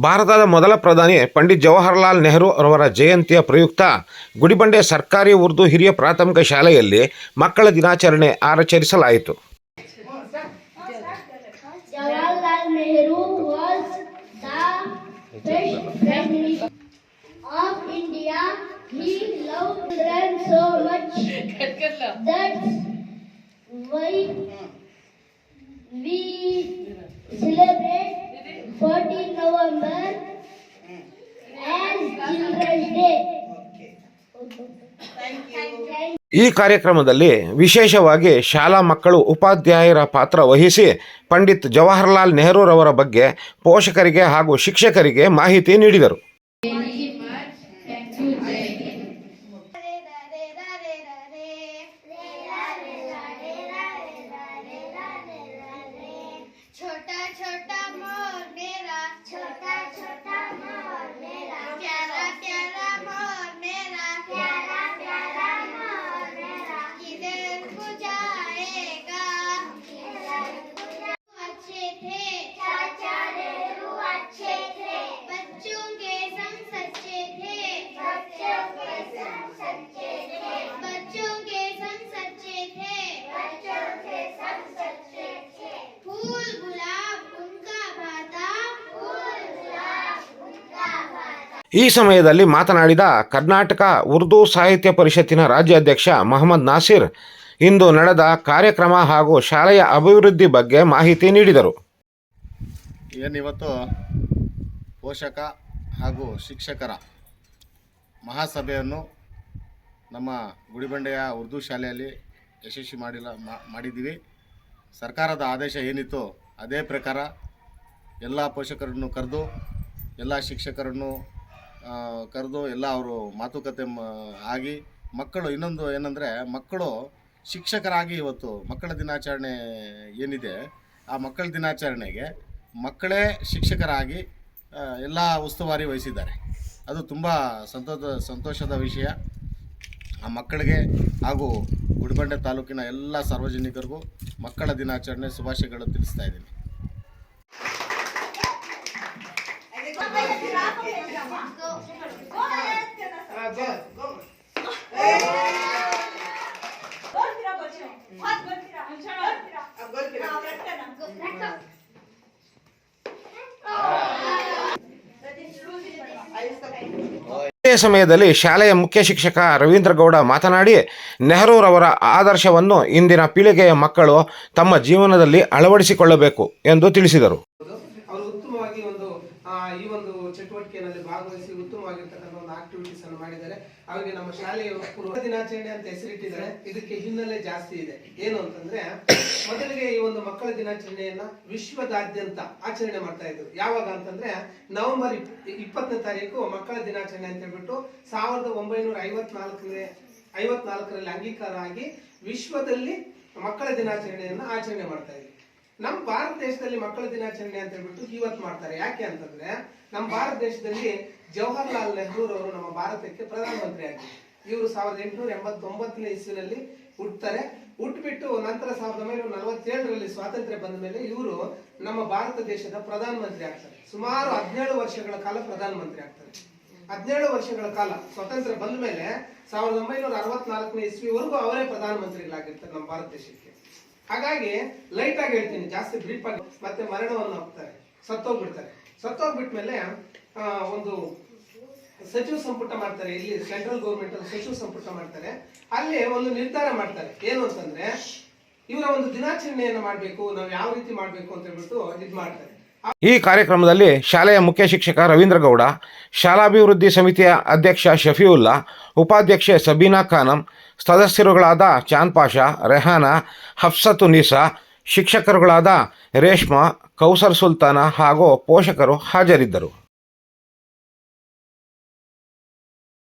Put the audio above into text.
ಭಾರತದ ಮೊದಲ ಪ್ರಧಾನಿ ಪಂಡಿತ್ ಜವಾಹರಲಾಲ್ ನೆಹರು ಅವರ ಜಯಂತಿಯ ಪ್ರಯುಕ್ತ ಗುಡಿಬಂಡೆ ಸರ್ಕಾರಿ ಉರ್ದು ಹಿರಿಯ ಪ್ರಾಥಮಿಕ ಶಾಲೆಯಲ್ಲಿ ಮಕ್ಕಳ ದಿನಾಚರಣೆ ಆಚರಿಸಲಾಯಿತು. Jawaharlal Nehru was the first president of India. He loved children so much. That's why we celebrate 14 November as Children's Day. ಈ ಕಾರ್ಯಕ್ರಮದಲ್ಲಿ ವಿಶೇಷವಾಗಿ ಶಾಲಾ ಮಕ್ಕಳು ಉಪಾಧ್ಯಾಯರ ಪಾತ್ರ ವಹಿಸಿ ಪಂಡಿತ್ ಜವಾಹರಲಾಲ್ ನೆಹರೂರವರ ಬಗ್ಗೆ ಪೋಷಕರಿಗೆ ಹಾಗೂ ಶಿಕ್ಷಕರಿಗೆ ಮಾಹಿತಿ ನೀಡಿದರು. ಈ ಸಮಯದಲ್ಲಿ ಮಾತನಾಡಿದ ಕರ್ನಾಟಕ ಉರ್ದು ಸಾಹಿತ್ಯ ಪರಿಷತ್ತಿನ ರಾಜ್ಯಾಧ್ಯಕ್ಷ ಮೊಹಮ್ಮದ್ ನಾಸಿರ್ ಇಂದು ನಡೆದ ಕಾರ್ಯಕ್ರಮ ಹಾಗೂ ಶಾಲೆಯ ಅಭಿವೃದ್ಧಿ ಬಗ್ಗೆ ಮಾಹಿತಿ ನೀಡಿದರು. ಏನಿವತ್ತು ಪೋಷಕ ಹಾಗೂ ಶಿಕ್ಷಕರ ಮಹಾಸಭೆಯನ್ನು ನಮ್ಮ ಗುಡಿಬಂಡೆಯ ಉರ್ದು ಶಾಲೆಯಲ್ಲಿ ಯಶಸ್ವಿ ಮಾಡಿದ್ದೀವಿ. ಸರ್ಕಾರದ ಆದೇಶ ಏನಿತ್ತು ಅದೇ ಪ್ರಕಾರ ಎಲ್ಲ ಪೋಷಕರನ್ನು ಕರೆದು ಎಲ್ಲ ಶಿಕ್ಷಕರನ್ನು ಕರೆದು ಎಲ್ಲ ಅವರು ಮಾತುಕತೆ ಆಗಿ ಮಕ್ಕಳು ಇನ್ನೊಂದು ಏನಂದರೆ ಮಕ್ಕಳು ಶಿಕ್ಷಕರಾಗಿ ಇವತ್ತು ಮಕ್ಕಳ ದಿನಾಚರಣೆ ಏನಿದೆ ಆ ಮಕ್ಕಳ ದಿನಾಚರಣೆಗೆ ಮಕ್ಕಳೇ ಶಿಕ್ಷಕರಾಗಿ ಎಲ್ಲ ಉಸ್ತುವಾರಿ ವಹಿಸಿದ್ದಾರೆ. ಅದು ತುಂಬ ಸಂತೋಷದ ವಿಷಯ. ಆ ಮಕ್ಕಳಿಗೆ ಹಾಗೂ ಗುಡಿಬಂಡೆ ತಾಲೂಕಿನ ಎಲ್ಲ ಸಾರ್ವಜನಿಕರಿಗೂ ಮಕ್ಕಳ ದಿನಾಚರಣೆ ಶುಭಾಶಯಗಳು ತಿಳಿಸ್ತಾ ಇದ್ದೀನಿ. ಇದೇ ಸಮಯದಲ್ಲಿ ಶಾಲೆಯ ಮುಖ್ಯ ಶಿಕ್ಷಕ ರವೀಂದ್ರ ಗೌಡ ಮಾತನಾಡಿ ನೆಹರೂರವರ ಆದರ್ಶವನ್ನು ಇಂದಿನ ಪೀಳಿಗೆಯ ಮಕ್ಕಳು ತಮ್ಮ ಜೀವನದಲ್ಲಿ ಅಳವಡಿಸಿಕೊಳ್ಳಬೇಕು ಎಂದು ತಿಳಿಸಿದರು. ಈ ಒಂದು ಚಟುವಟಿಕೆಯಲ್ಲಿ ಭಾಗವಹಿಸಿ ಉತ್ತಮವಾಗಿರ್ತಕ್ಕಂಥ ಒಂದು ಆಕ್ಟಿವಿಟೀಸ್ ಅನ್ನು ಮಾಡಿದ್ದಾರೆ. ಅವರಿಗೆ ನಮ್ಮ ಶಾಲೆಯ ದಿನಾಚರಣೆ ಅಂತ ಹೆಸರಿಟ್ಟಿದ್ದಾರೆ. ಇದಕ್ಕೆ ಹಿನ್ನೆಲೆ ಜಾಸ್ತಿ ಇದೆ. ಏನು ಅಂತಂದ್ರೆ ಮೊದಲಿಗೆ ಈ ಒಂದು ಮಕ್ಕಳ ದಿನಾಚರಣೆಯನ್ನ ವಿಶ್ವದಾದ್ಯಂತ ಆಚರಣೆ ಮಾಡ್ತಾ ಇದ್ರು. ಯಾವಾಗ ಅಂತಂದ್ರೆ ನವೆಂಬರ್ 20ನೇ ತಾರೀಕು ಮಕ್ಕಳ ದಿನಾಚರಣೆ ಅಂತ ಹೇಳ್ಬಿಟ್ಟು 1954ರಲ್ಲಿ ಅಂಗೀಕಾರ ಆಗಿ ವಿಶ್ವದಲ್ಲಿ ಮಕ್ಕಳ ದಿನಾಚರಣೆಯನ್ನ ಆಚರಣೆ ಮಾಡ್ತಾ ಇದ್ರು. ನಮ್ಮ ಭಾರತ ದೇಶದಲ್ಲಿ ಮಕ್ಕಳ ದಿನಾಚರಣೆ ಅಂತ ಹೇಳ್ಬಿಟ್ಟು ಇವತ್ತು ಮಾಡ್ತಾರೆ. ಯಾಕೆ ಅಂತಂದ್ರೆ ನಮ್ಮ ಭಾರತ ದೇಶದಲ್ಲಿ ಜವಾಹರ್ಲಾಲ್ ನೆಹರು ಅವರು ನಮ್ಮ ಭಾರತಕ್ಕೆ ಪ್ರಧಾನಮಂತ್ರಿ ಆಗಿದ್ದಾರೆ. ಇವರು 1889ನೇ ಇಸ್ವಿನಲ್ಲಿ ಹುಟ್ಟುತ್ತಾರೆ. ಹುಟ್ಟುಬಿಟ್ಟು ನಂತರ 1947ರಲ್ಲಿ ಸ್ವಾತಂತ್ರ್ಯ ಬಂದ ಮೇಲೆ ಇವರು ನಮ್ಮ ಭಾರತ ದೇಶದ ಪ್ರಧಾನಮಂತ್ರಿ ಆಗ್ತಾರೆ. ಸುಮಾರು 17 ವರ್ಷಗಳ ಕಾಲ ಪ್ರಧಾನಮಂತ್ರಿ ಆಗ್ತಾರೆ. 17 ವರ್ಷಗಳ ಕಾಲ ಸ್ವಾತಂತ್ರ್ಯ ಬಂದ ಮೇಲೆ 1964ನೇ ಇಸ್ವಿವರೆಗೂ ಅವರೇ ಪ್ರಧಾನಮಂತ್ರಿಗಳಾಗಿರ್ತಾರೆ ನಮ್ಮ ಭಾರತ ದೇಶಕ್ಕೆ. ಹಾಗಾಗಿ ಲೈಟ್ ಆಗಿ ಹೇಳ್ತೀನಿ, ಜಾಸ್ತಿ ಬ್ರೀಫ್ ಆಗಿ. ಮತ್ತೆ ಮರಣವನ್ನು ಹೋಗ್ತಾರೆ, ಸತ್ತೋಗ್ಬಿಟ್ಮೇಲೆ ಒಂದು ಸಚಿವ ಸಂಪುಟ ಮಾಡ್ತಾರೆ. ಇಲ್ಲಿ ಸೆಂಟ್ರಲ್ ಗೌರ್ಮೆಂಟ್ ಅಲ್ಲಿ ಸಚಿವ ಸಂಪುಟ ಮಾಡ್ತಾರೆ. ಅಲ್ಲಿ ಒಂದು ನಿರ್ಧಾರ ಮಾಡ್ತಾರೆ. ಏನು ಅಂತಂದ್ರೆ ಇವರ ಒಂದು ದಿನಾಚರಣೆಯನ್ನು ಮಾಡಬೇಕು, ನಾವು ಯಾವ ರೀತಿ ಮಾಡಬೇಕು ಅಂತ ಹೇಳ್ಬಿಟ್ಟು ಇದು ಮಾಡ್ತಾರೆ. ಈ ಕಾರ್ಯಕ್ರಮದಲ್ಲಿ ಶಾಲೆಯ ಮುಖ್ಯ ಶಿಕ್ಷಕ ರವೀಂದ್ರ ಗೌಡ, ಶಾಲಾಭಿವೃದ್ಧಿ ಸಮಿತಿಯ ಅಧ್ಯಕ್ಷ ಶಫೀವುಲ್ಲಾ, ಉಪಾಧ್ಯಕ್ಷೆ ಸಬೀನಾ ಖಾನಂ, ಸದಸ್ಯರುಗಳಾದ ಚಾಂದ್ ಪಾಷಾ, ರೆಹಾನಾ, ಹಫ್ಸತುನ್ನಿಸಾ, ಶಿಕ್ಷಕರುಗಳಾದ ರೇಷ್ಮಾ, ಕೌಸರ್ ಸುಲ್ತಾನ ಹಾಗೂ ಪೋಷಕರು ಹಾಜರಿದ್ದರು.